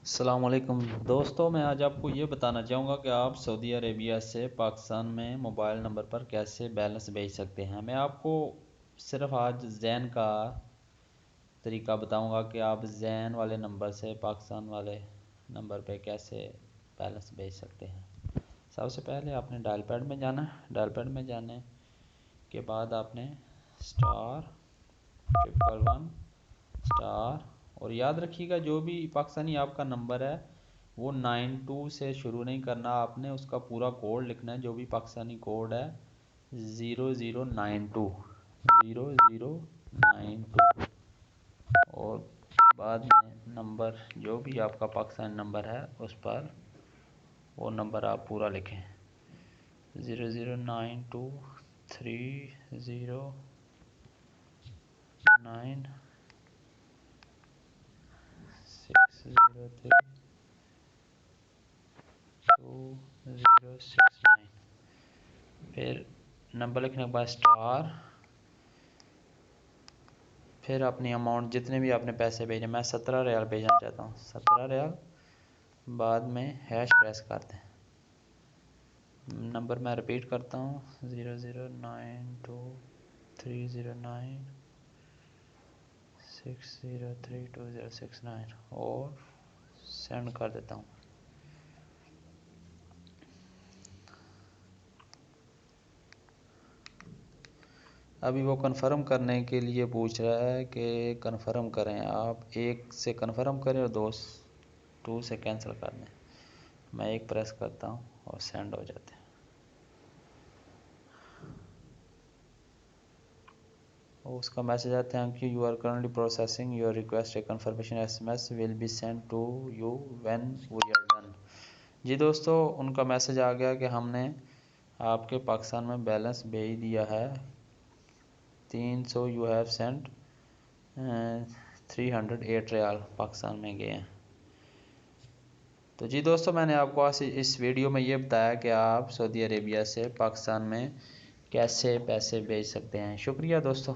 السلام علیکم دوستوں، میں آج آپ کو یہ بتانا چاہوں گا کہ آپ سعودی عربیہ سے پاکستان میں موبائل نمبر پر کیسے بیلنس بھیج سکتے ہیں۔ میں آپ کو صرف آج زین کا طریقہ بتاؤں گا کہ آپ زین والے نمبر سے پاکستان والے نمبر پہ کیسے بیلنس بھیج سکتے ہیں۔ سب سے پہلے آپ نے ڈائل پیڈ میں جانا ہے۔ ڈائل پیڈ میں جانے کے بعد آپ نے *111* اور یاد رکھیے گا جو بھی پاکستانی آپ کا نمبر ہے وہ 92 سے شروع نہیں کرنا، آپ نے اس کا پورا کوڈ لکھنا ہے۔ جو بھی پاکستانی کوڈ ہے 0092 اور بعد میں نمبر جو بھی آپ کا پاکستانی نمبر ہے اس پر وہ نمبر آپ پورا لکھیں 00923060269۔ پھر نمبر لکھنے کے بعد پھر اپنی اماؤنٹ جتنے بھی آپ نے پیسے بھیجے، میں 17 ریال بھیجنا چاہتا ہوں، 17 ریال، بعد میں ہیش پریس کر دیں۔ نمبر میں رپیٹ کرتا ہوں 0092309603269 اور سینڈ کر دیتا ہوں۔ ابھی وہ کنفرم کرنے کے لیے پوچھ رہا ہے کہ کنفرم کریں، آپ 1 سے کنفرم کریں اور 2 سے کینسل کر دیں۔ میں 1 پریس کرتا ہوں اور سینڈ ہو جاتے ہیں۔ اور اس کا میسج آتا ہے کہ you are currently processing your request, a confirmation SMS will be sent to you when we are done. جی دوستو، ان کا میسج آ گیا کہ ہم نے آپ کے پاکستان میں بیلنس بھیج دیا ہے 300، یو ہیو سینٹ 308 ریال پاکستان میں گئے ہیں۔ تو جی دوستو، میں نے آپ کو اس ویڈیو میں یہ بتایا کہ آپ سعودی عربیہ سے پاکستان میں کیسے پیسے بھیج سکتے ہیں۔ شکریہ دوستو۔